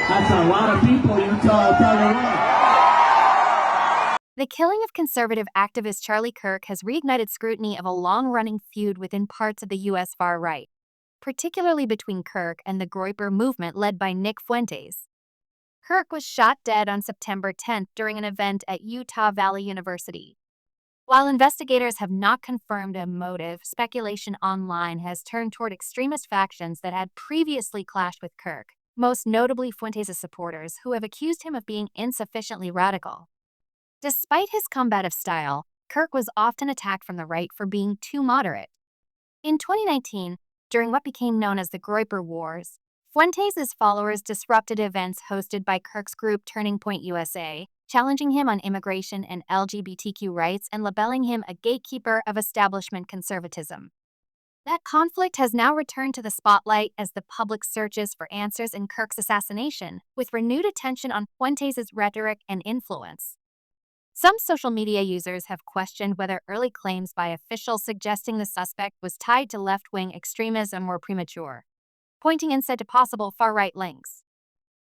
That's a lot of people, you tell me what. The killing of conservative activist Charlie Kirk has reignited scrutiny of a long-running feud within parts of the U.S. far right, particularly between Kirk and the Groyper movement led by Nick Fuentes. Kirk was shot dead on September 10th during an event at Utah Valley University. While investigators have not confirmed a motive, speculation online has turned toward extremist factions that had previously clashed with Kirk, most notably Fuentes' supporters, who have accused him of being insufficiently radical. Despite his combative style, Kirk was often attacked from the right for being too moderate. In 2019, during what became known as the Groyper Wars, Fuentes' followers disrupted events hosted by Kirk's group Turning Point USA, challenging him on immigration and LGBTQ rights and labeling him a gatekeeper of establishment conservatism. That conflict has now returned to the spotlight as the public searches for answers in Kirk's assassination, with renewed attention on Fuentes' rhetoric and influence. Some social media users have questioned whether early claims by officials suggesting the suspect was tied to left-wing extremism were premature, pointing instead to possible far-right links.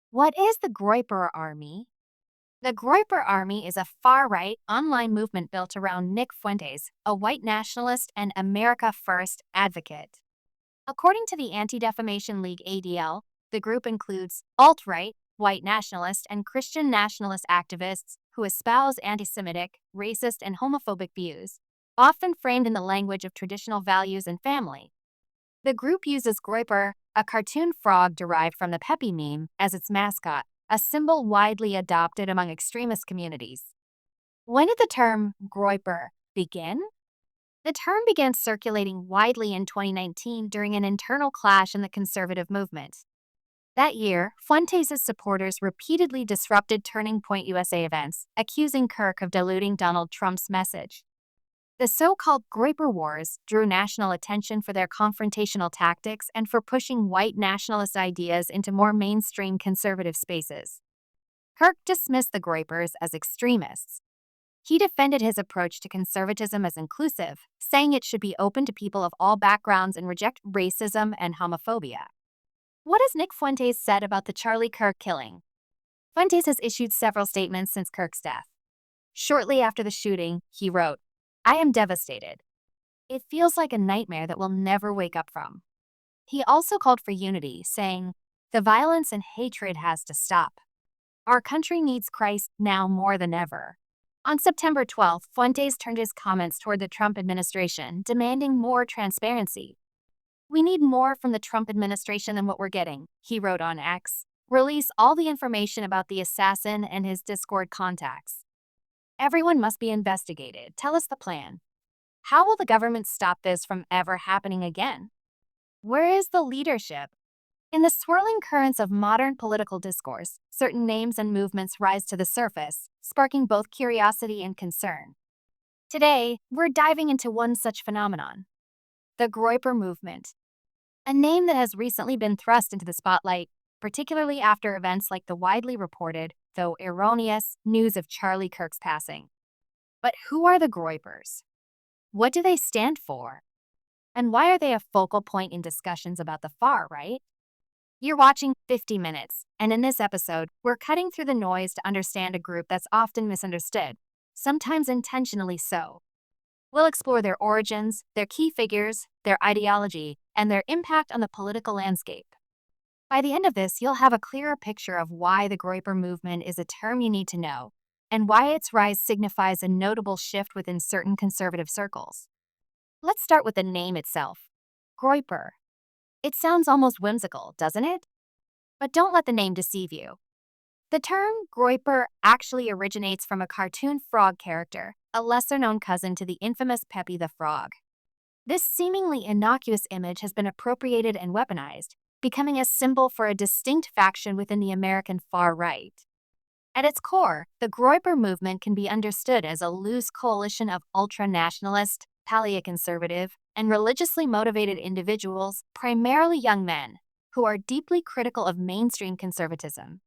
What is the Groyper Army? The Groyper Army is a far-right online movement built around Nick Fuentes, a white nationalist and America First advocate. According to the Anti-Defamation League ADL, the group includes alt-right, white nationalist, and Christian nationalist activists who espouse anti-Semitic, racist, and homophobic views, often framed in the language of traditional values and family. The group uses Groyper, a cartoon frog derived from the Pepe meme, as its mascot, a symbol widely adopted among extremist communities. When did the term Groyper begin? The term began circulating widely in 2019 during an internal clash in the conservative movement. That year, Fuentes' supporters repeatedly disrupted Turning Point USA events, accusing Kirk of diluting Donald Trump's message. The so-called Groyper Wars drew national attention for their confrontational tactics and for pushing white nationalist ideas into more mainstream conservative spaces. Kirk dismissed the Groypers as extremists. He defended his approach to conservatism as inclusive, saying it should be open to people of all backgrounds and reject racism and homophobia. What has Nick Fuentes said about the Charlie Kirk killing? Fuentes has issued several statements since Kirk's death. Shortly after the shooting, he wrote, "I am devastated. It feels like a nightmare that we'll never wake up from." He also called for unity, saying, "The violence and hatred has to stop. Our country needs Christ now more than ever." On September 12th, Fuentes turned his comments toward the Trump administration, demanding more transparency. "We need more from the Trump administration than what we're getting," he wrote on X. "Release all the information about the assassin and his Discord contacts. Everyone must be investigated. Tell us the plan. How will the government stop this from ever happening again? Where is the leadership?" In the swirling currents of modern political discourse, certain names and movements rise to the surface, sparking both curiosity and concern. Today, we're diving into one such phenomenon: the Groyper movement, a name that has recently been thrust into the spotlight, particularly after events like the widely reported, though erroneous, news of Charlie Kirk's passing. But who are the Groypers? What do they stand for? And why are they a focal point in discussions about the far right? You're watching 50 Minutes, and in this episode, we're cutting through the noise to understand a group that's often misunderstood, sometimes intentionally so. We'll explore their origins, their key figures, their ideology, and their impact on the political landscape. By the end of this, you'll have a clearer picture of why the Groyper movement is a term you need to know, and why its rise signifies a notable shift within certain conservative circles. Let's start with the name itself. Groyper. It sounds almost whimsical, doesn't it? But don't let the name deceive you. The term Groyper actually originates from a cartoon frog character, a lesser-known cousin to the infamous Pepe the Frog. This seemingly innocuous image has been appropriated and weaponized, becoming a symbol for a distinct faction within the American far right. At its core, the Groyper movement can be understood as a loose coalition of ultra-nationalist, paleo-conservative, and religiously motivated individuals, primarily young men, who are deeply critical of mainstream conservatism.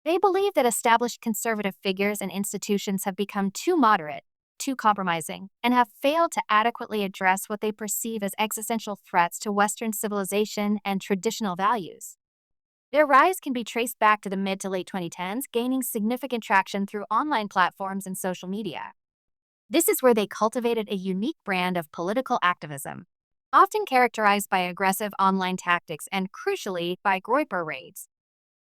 They believe that established conservative figures and institutions have become too moderate, too compromising, and have failed to adequately address what they perceive as existential threats to Western civilization and traditional values. Their rise can be traced back to the mid to late 2010s, gaining significant traction through online platforms and social media. This is where they cultivated a unique brand of political activism, often characterized by aggressive online tactics and, crucially, by Groyper raids.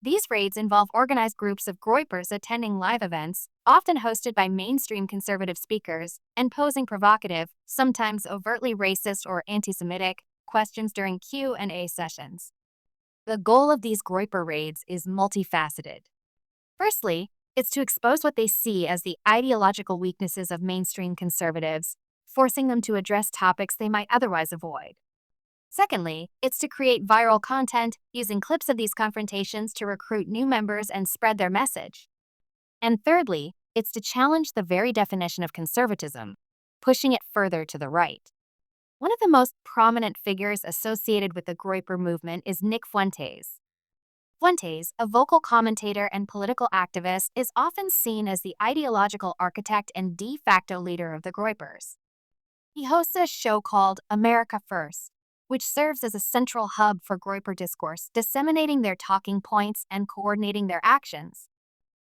These raids involve organized groups of Groypers attending live events, often hosted by mainstream conservative speakers, and posing provocative, sometimes overtly racist or anti-Semitic, questions during Q&A sessions. The goal of these Groyper raids is multifaceted. Firstly, it's to expose what they see as the ideological weaknesses of mainstream conservatives, forcing them to address topics they might otherwise avoid. Secondly, it's to create viral content, using clips of these confrontations to recruit new members and spread their message. And thirdly, it's to challenge the very definition of conservatism, pushing it further to the right. One of the most prominent figures associated with the Groyper movement is Nick Fuentes. Fuentes, a vocal commentator and political activist, is often seen as the ideological architect and de facto leader of the Groypers. He hosts a show called America First, which serves as a central hub for Groyper discourse, disseminating their talking points and coordinating their actions.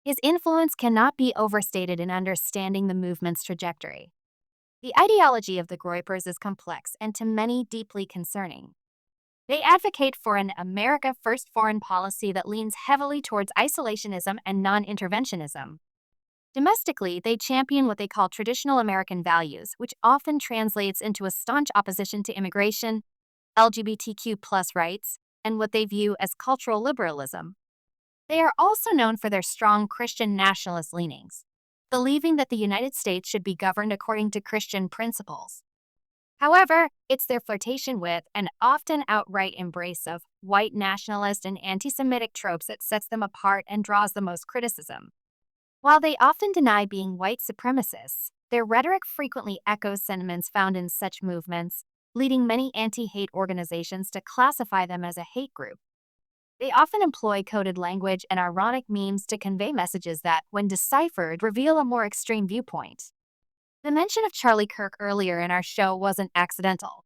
His influence cannot be overstated in understanding the movement's trajectory. The ideology of the Groypers is complex and to many deeply concerning. They advocate for an America First foreign policy that leans heavily towards isolationism and non-interventionism. Domestically, they champion what they call traditional American values, which often translates into a staunch opposition to immigration, LGBTQ+ rights, and what they view as cultural liberalism. They are also known for their strong Christian nationalist leanings, believing that the United States should be governed according to Christian principles. However, it's their flirtation with and often outright embrace of white nationalist and anti-Semitic tropes that sets them apart and draws the most criticism. While they often deny being white supremacists, their rhetoric frequently echoes sentiments found in such movements, leading many anti-hate organizations to classify them as a hate group. They often employ coded language and ironic memes to convey messages that, when deciphered, reveal a more extreme viewpoint. The mention of Charlie Kirk earlier in our show wasn't accidental.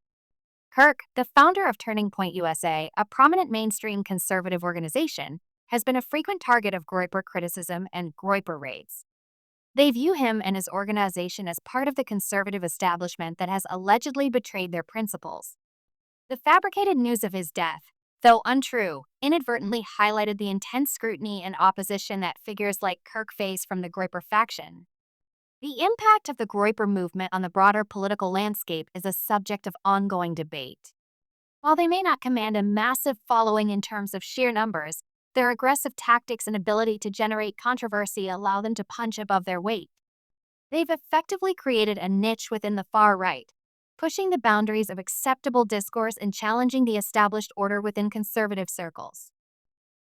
Kirk, the founder of Turning Point USA, a prominent mainstream conservative organization, has been a frequent target of Groyper criticism and Groyper raids. They view him and his organization as part of the conservative establishment that has allegedly betrayed their principles. The fabricated news of his death, though untrue, inadvertently highlighted the intense scrutiny and opposition that figures like Kirk face from the Groyper faction. The impact of the Groyper movement on the broader political landscape is a subject of ongoing debate. While they may not command a massive following in terms of sheer numbers, their aggressive tactics and ability to generate controversy allow them to punch above their weight. They've effectively created a niche within the far right, pushing the boundaries of acceptable discourse and challenging the established order within conservative circles.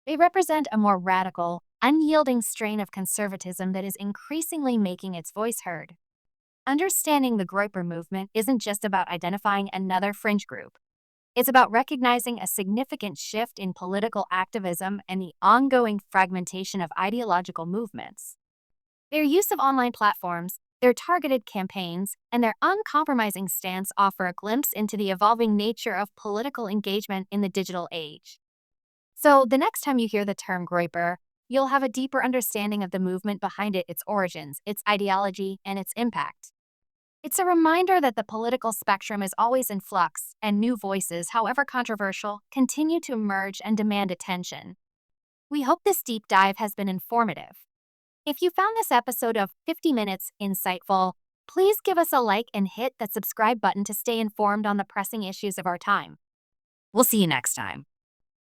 They represent a more radical, unyielding strain of conservatism that is increasingly making its voice heard. Understanding the Groyper movement isn't just about identifying another fringe group. It's about recognizing a significant shift in political activism and the ongoing fragmentation of ideological movements. Their use of online platforms, their targeted campaigns, and their uncompromising stance offer a glimpse into the evolving nature of political engagement in the digital age. So, the next time you hear the term Groyper, you'll have a deeper understanding of the movement behind it, its origins, its ideology, and its impact. It's a reminder that the political spectrum is always in flux, and new voices, however controversial, continue to emerge and demand attention. We hope this deep dive has been informative. If you found this episode of 50 Minutes insightful, please give us a like and hit that subscribe button to stay informed on the pressing issues of our time. We'll see you next time.